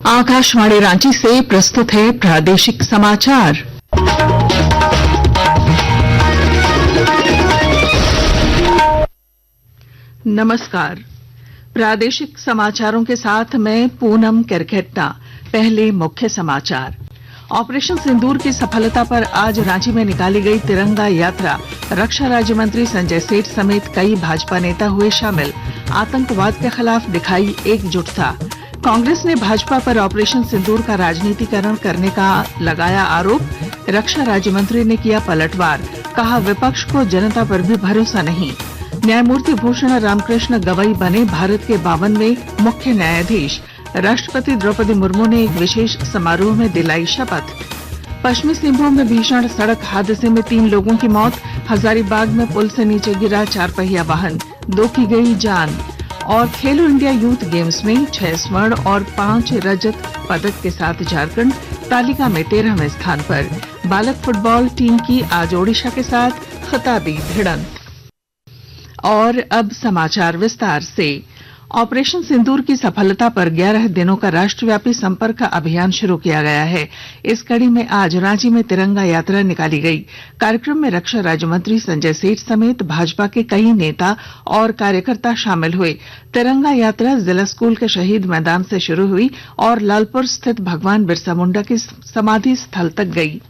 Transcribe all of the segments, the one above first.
आकाशवाणी रांची से प्रस्तुत है प्रादेशिक समाचार। नमस्कार, प्रादेशिक समाचारों के साथ मैं पूनम केरकेट्टा। पहले मुख्य समाचार। ऑपरेशन सिंदूर की सफलता पर आज रांची में निकाली गई तिरंगा यात्रा। रक्षा राज्य मंत्री संजय सेठ समेत कई भाजपा नेता हुए शामिल। आतंकवाद के खिलाफ दिखाई एकजुटता। कांग्रेस ने भाजपा पर ऑपरेशन सिंदूर का राजनीतिकरण करने का लगाया आरोप। रक्षा राज्य मंत्री ने किया पलटवार, कहा विपक्ष को जनता पर भी भरोसा नहीं। न्यायमूर्ति भूषण रामकृष्ण गवई बने भारत के 52वें मुख्य न्यायाधीश। राष्ट्रपति द्रौपदी मुर्मू ने एक विशेष समारोह में दिलाई शपथ। पश्चिमी सिंहभूम में भीषण सड़क हादसे में 3 लोगों की मौत। हजारीबाग में पुल से नीचे गिरा 4 पहिया वाहन, 2 की गई जान। और खेलो इंडिया यूथ गेम्स में 6 स्वर्ण और 5 रजत पदक के साथ झारखंड तालिका में 13वें स्थान पर। बालक फुटबॉल टीम की आज ओडिशा के साथ खिताबी भिड़ंत। और अब समाचार विस्तार से। ऑपरेशन सिंदूर की सफलता पर 11 दिनों का राष्ट्रव्यापी संपर्क अभियान शुरू किया गया है। इस कड़ी में आज रांची में तिरंगा यात्रा निकाली गई। कार्यक्रम में रक्षा राज्य मंत्री संजय सेठ समेत भाजपा के कई नेता और कार्यकर्ता शामिल हुए। तिरंगा यात्रा जिला स्कूल के शहीद मैदान से शुरू हुई और लालपुर स्थित भगवान बिरसा मुंडा के समाधि स्थल तक गई।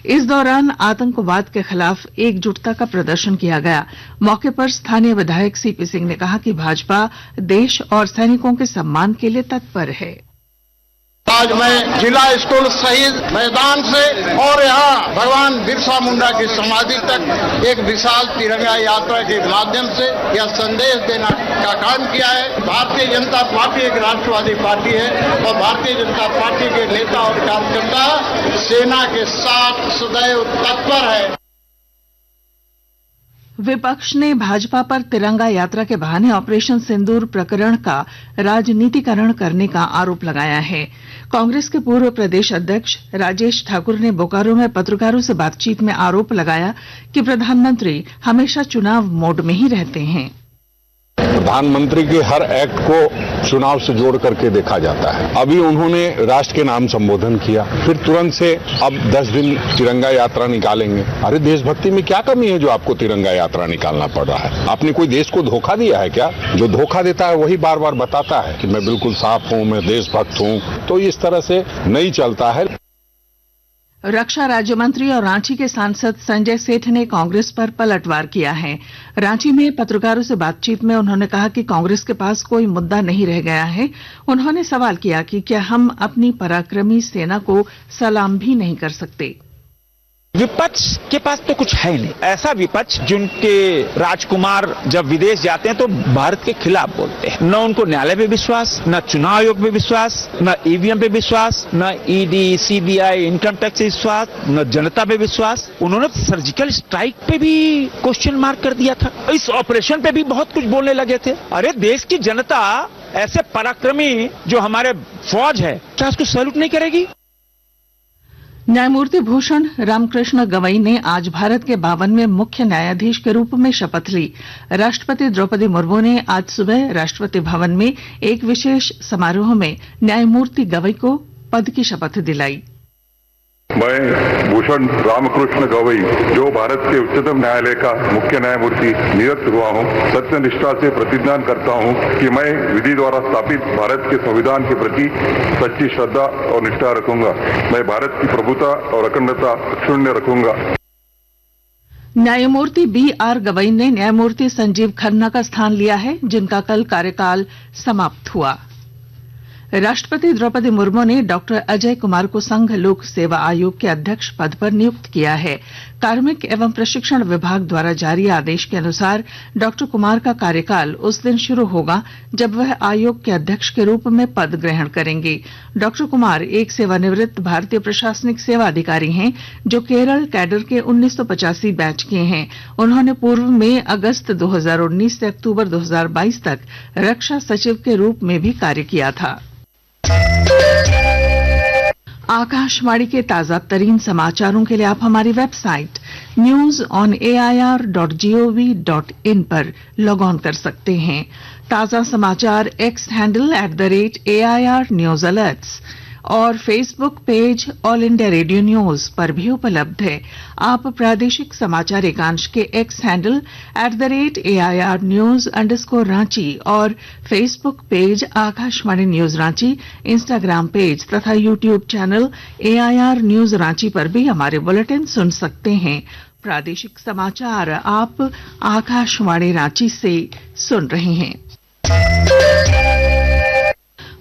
इस दौरान आतंकवाद के खिलाफ एकजुटता का प्रदर्शन किया गया। मौके पर स्थानीय विधायक सीपी सिंह ने कहा कि भाजपा देश और सैनिकों के सम्मान के लिए तत्पर है। आज मैं जिला स्कूल शहीद मैदान से और यहाँ भगवान बिरसा मुंडा की समाधि तक एक विशाल तिरंगा यात्रा के माध्यम से यह संदेश देना का काम किया है। भारतीय जनता पार्टी एक राष्ट्रवादी पार्टी है और भारतीय जनता पार्टी के नेता और कार्यकर्ता सेना के साथ सदैव तत्पर है। विपक्ष ने भाजपा पर तिरंगा यात्रा के बहाने ऑपरेशन सिंदूर प्रकरण का राजनीतिकरण करने का आरोप लगाया है। कांग्रेस के पूर्व प्रदेश अध्यक्ष राजेश ठाकुर ने बोकारो में पत्रकारों से बातचीत में आरोप लगाया कि प्रधानमंत्री हमेशा चुनाव मोड में ही रहते हैं। प्रधानमंत्री के हर एक्ट को चुनाव से जोड़ करके देखा जाता है। अभी उन्होंने राष्ट्र के नाम संबोधन किया, फिर तुरंत से अब 10 दिन तिरंगा यात्रा निकालेंगे। अरे देशभक्ति में क्या कमी है जो आपको तिरंगा यात्रा निकालना पड़ रहा है? आपने कोई देश को धोखा दिया है क्या? जो धोखा देता है वही बार बार बताता है कि मैं बिल्कुल साफ हूं, मैं देशभक्त हूं। तो इस तरह से नहीं चलता है। रक्षा राज्य मंत्री और रांची के सांसद संजय सेठ ने कांग्रेस पर पलटवार किया है। रांची में पत्रकारों से बातचीत में उन्होंने कहा कि कांग्रेस के पास कोई मुद्दा नहीं रह गया है। उन्होंने सवाल किया कि क्या हम अपनी पराक्रमी सेना को सलाम भी नहीं कर सकते। विपक्ष के पास तो कुछ है नहीं। ऐसा विपक्ष जिनके राजकुमार जब विदेश जाते हैं तो भारत के खिलाफ बोलते हैं। न उनको न्यायालय पे विश्वास, न चुनाव आयोग पे विश्वास, न ईवीएम पे विश्वास, न ईडी, सीबीआई, इनकम टैक्स पे विश्वास, न जनता पे विश्वास। उन्होंने सर्जिकल स्ट्राइक पे भी क्वेश्चन मार्क कर दिया था। इस ऑपरेशन पे भी बहुत कुछ बोलने लगे थे। अरे देश की जनता ऐसे पराक्रमी जो हमारे फौज है, क्या उसको सैल्यूट नहीं करेगी? न्यायमूर्ति भूषण रामकृष्ण गवई ने आज भारत के 52वें मुख्य न्यायाधीश के रूप में शपथ ली। राष्ट्रपति द्रौपदी मुर्मू ने आज सुबह राष्ट्रपति भवन में एक विशेष समारोह में न्यायमूर्ति गवई को पद की शपथ दिलाई। मैं भूषण रामकृष्ण गवई, जो भारत के उच्चतम न्यायालय का मुख्य न्यायमूर्ति नियुक्त हुआ हूँ, सत्य निष्ठा से प्रतिज्ञा करता हूँ कि मैं विधि द्वारा स्थापित भारत के संविधान के प्रति सच्ची श्रद्धा और निष्ठा रखूंगा। मैं भारत की प्रभुता और अखंडता अक्षुण्य रखूंगा। न्यायमूर्ति BR गवई ने न्यायमूर्ति संजीव खन्ना का स्थान लिया है, जिनका कल कार्यकाल समाप्त हुआ। राष्ट्रपति द्रौपदी मुर्मू ने डॉक्टर अजय कुमार को संघ लोक सेवा आयोग के अध्यक्ष पद पर नियुक्त किया है। कार्मिक एवं प्रशिक्षण विभाग द्वारा जारी आदेश के अनुसार डॉक्टर कुमार का कार्यकाल उस दिन शुरू होगा जब वह आयोग के अध्यक्ष के रूप में पद ग्रहण करेंगे। डॉक्टर कुमार एक सेवानिवृत्त भारतीय प्रशासनिक सेवा अधिकारी हैं, जो केरल कैडर के 1985 बैच के हैं। उन्होंने पूर्व में अगस्त 2019 से अक्टूबर 2022 तक रक्षा सचिव के रूप में भी कार्य किया था। आकाशवाणी के ताजा तरीन समाचारों के लिए आप हमारी वेबसाइट news.on.air.gov.in पर लॉग ऑन कर सकते हैं। ताजा समाचार X handle @AIR news alerts और Facebook page All India Radio news पर भी उपलब्ध है। आप प्रादेशिक समाचार एकांश के एक्स हैंडल @AIR news_रांची और Facebook page Akashvani news Ranchi, Instagram page तथा YouTube channel AIR news Ranchi पर भी हमारे बुलेटिन सुन सकते हैं। प्रादेशिक समाचार आप आकाशवाणी रांची से सुन रहे हैं।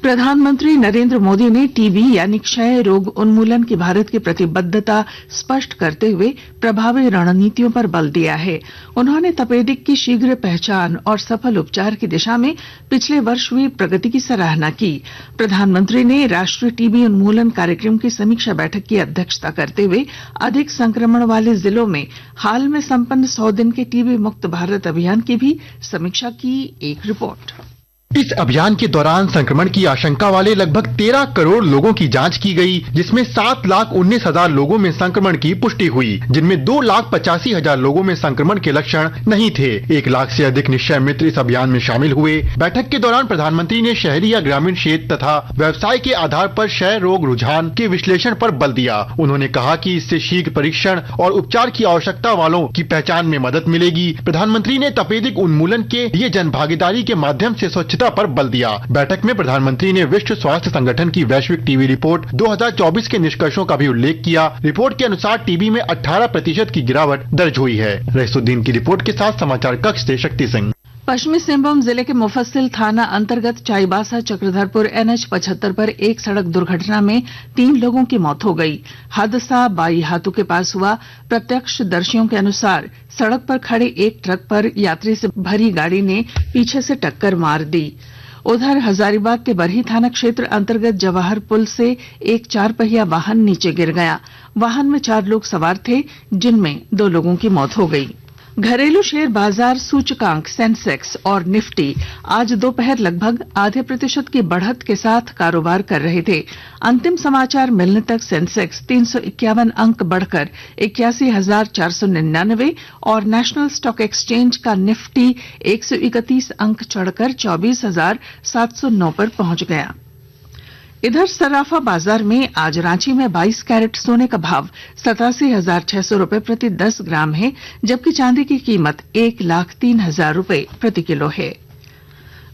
प्रधानमंत्री नरेंद्र मोदी ने टीबी यानी क्षय रोग उन्मूलन की भारत की प्रतिबद्धता स्पष्ट करते हुए प्रभावी रणनीतियों पर बल दिया है। उन्होंने तपेदिक की शीघ्र पहचान और सफल उपचार की दिशा में पिछले वर्ष हुई प्रगति की सराहना की। प्रधानमंत्री ने राष्ट्रीय टीबी उन्मूलन कार्यक्रम की समीक्षा बैठक की अध्यक्षता करते हुए अधिक संक्रमण वाले जिलों में हाल में संपन्न 100 दिन के टीबी मुक्त भारत अभियान की भी समीक्षा की। एक रिपोर्ट। इस अभियान के दौरान संक्रमण की आशंका वाले लगभग 13 करोड़ लोगों की जांच की गई, जिसमें 7,19,000 लोगों में संक्रमण की पुष्टि हुई, जिनमें 2,85,000 लोगों में संक्रमण के लक्षण नहीं थे। 1 लाख से अधिक निश्चय मित्र इस अभियान में शामिल हुए। बैठक के दौरान प्रधानमंत्री ने शहरी या ग्रामीण क्षेत्र तथा व्यवसाय के आधार पर क्षय रोग रुझान के विश्लेषण पर बल दिया। उन्होंने कहा कि इससे शीघ्र परीक्षण और उपचार की आवश्यकता वालों की पहचान में मदद मिलेगी। प्रधानमंत्री ने तपेदिक उन्मूलन के लिए जन भागीदारी के माध्यम से स्वच्छता पर बल दिया। बैठक में प्रधानमंत्री ने विश्व स्वास्थ्य संगठन की वैश्विक टीबी रिपोर्ट 2024 के निष्कर्षों का भी उल्लेख किया। रिपोर्ट के अनुसार टीबी में 18% की गिरावट दर्ज हुई है। रईसुद्दीन की रिपोर्ट के साथ समाचार कक्ष से शक्ति सिंह। पश्चिमी सिंहभूम जिले के मुफस्सिल थाना अंतर्गत चाईबासा चक्रधरपुर NH 75 पर एक सड़क दुर्घटना में 3 लोगों की मौत हो गई। हादसा बाई हाथू के पास हुआ। प्रत्यक्षदर्शियों के अनुसार सड़क पर खड़े एक ट्रक पर यात्री से भरी गाड़ी ने पीछे से टक्कर मार दी। उधर हजारीबाग के बरही थाना क्षेत्र अंतर्गत जवाहर पुल से एक 4 पहिया वाहन नीचे गिर गया। वाहन में 4 लोग सवार थे, जिनमें 2 लोगों की मौत हो गई। घरेलू शेयर बाजार सूचकांक सेंसेक्स और निफ्टी आज दोपहर लगभग आधे % की बढ़त के साथ कारोबार कर रहे थे। अंतिम समाचार मिलने तक सेंसेक्स 351 अंक बढ़कर 81,499 और नेशनल स्टॉक एक्सचेंज का निफ्टी 131 अंक चढ़कर 24,709 पर पहुंच गया। इधर सराफा बाजार में आज रांची में 22 कैरेट सोने का भाव 87,600 रुपए प्रति 10 ग्राम है, जबकि चांदी की कीमत 1,03,000 रुपए प्रति किलो है।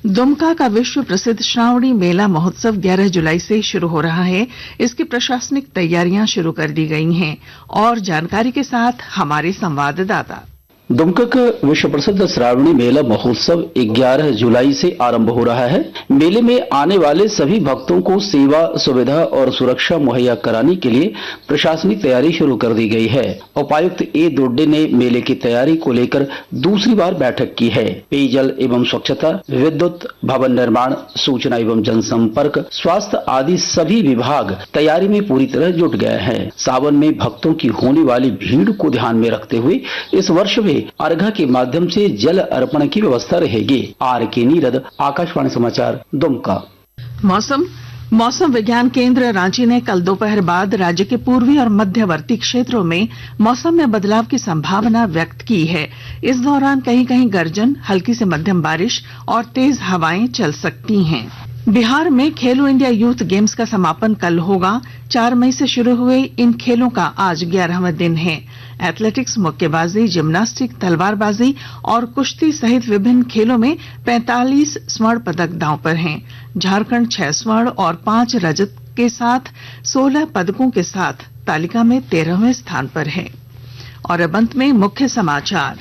दुमका का विश्व प्रसिद्ध श्रावणी मेला महोत्सव 11 जुलाई से शुरू हो रहा है। इसकी प्रशासनिक तैयारियां शुरू कर दी गई हैं और जानकारी के साथ हमारे संवाददाता। दुमका का विश्व प्रसिद्ध श्रावणी मेला महोत्सव 11 जुलाई से आरंभ हो रहा है। मेले में आने वाले सभी भक्तों को सेवा, सुविधा और सुरक्षा मुहैया कराने के लिए प्रशासनिक तैयारी शुरू कर दी गई है। उपायुक्त ए दोड्डे ने मेले की तैयारी को लेकर दूसरी बार बैठक की है। पेयजल एवं स्वच्छता, विद्युत, भवन निर्माण, सूचना एवं जनसंपर्क, स्वास्थ्य आदि सभी विभाग तैयारी में पूरी तरह जुट गए हैं। सावन में भक्तों की होने वाली भीड़ को ध्यान में रखते हुए इस वर्ष में अर्घा के माध्यम से जल अर्पण की व्यवस्था रहेगी। RK नीरद, आकाशवाणी समाचार, दुमका। मौसम विज्ञान केंद्र रांची ने कल दोपहर बाद राज्य के पूर्वी और मध्यवर्ती क्षेत्रों में मौसम में बदलाव की संभावना व्यक्त की है। इस दौरान कहीं कहीं गर्जन, हल्की से मध्यम बारिश और तेज हवाएं चल सकती हैं। बिहार में खेलो इंडिया यूथ गेम्स का समापन कल होगा। 4 मई से शुरू हुए इन खेलों का आज 11वां दिन है। एथलेटिक्स, मुक्केबाजी, जिम्नास्टिक, तलवारबाजी और कुश्ती सहित विभिन्न खेलों में 45 स्वर्ण पदक दांव पर हैं। झारखंड 6 स्वर्ण और 5 रजत के साथ 16 पदकों के साथ तालिका में 13वें स्थान पर है। और अब अंत में मुख्य समाचार।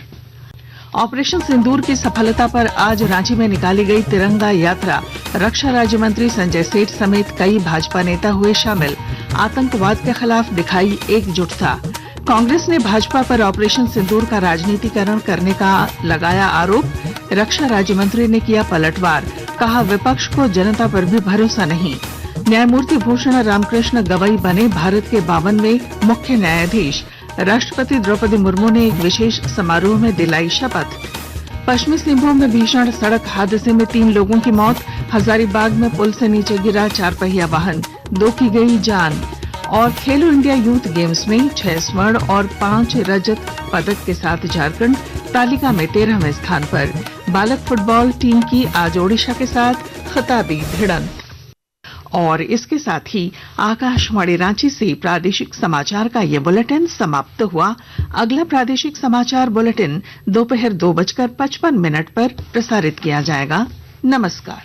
ऑपरेशन सिंदूर की सफलता पर आज रांची में निकाली गई तिरंगा यात्रा। रक्षा राज्य मंत्री संजय सेठ समेत कई भाजपा नेता हुए शामिल। आतंकवाद के खिलाफ दिखाई एकजुटता। कांग्रेस ने भाजपा पर ऑपरेशन सिंदूर का राजनीतिकरण करने का लगाया आरोप। रक्षा राज्य मंत्री ने किया पलटवार, कहा विपक्ष को जनता पर भी भरोसा नहीं। न्यायमूर्ति भूषण रामकृष्ण गवई बने भारत के 52वें मुख्य न्यायाधीश। राष्ट्रपति द्रौपदी मुर्मू ने एक विशेष समारोह में दिलाई शपथ। पश्चिमी सिंहभूम में भीषण सड़क हादसे में 3 लोगों की मौत। हजारीबाग में पुल से नीचे गिरा 4 पहिया वाहन, 2 की गई जान। और खेलो इंडिया यूथ गेम्स में 6 स्वर्ण और 5 रजत पदक के साथ झारखंड तालिका में 13वें स्थान पर। बालक फुटबॉल टीम की आज ओडिशा के साथ खिताबी भिड़ंत। और इसके साथ ही आकाशवाणी रांची से प्रादेशिक समाचार का ये बुलेटिन समाप्त हुआ। अगला प्रादेशिक समाचार बुलेटिन दोपहर 2:55 पर प्रसारित किया जाएगा। नमस्कार।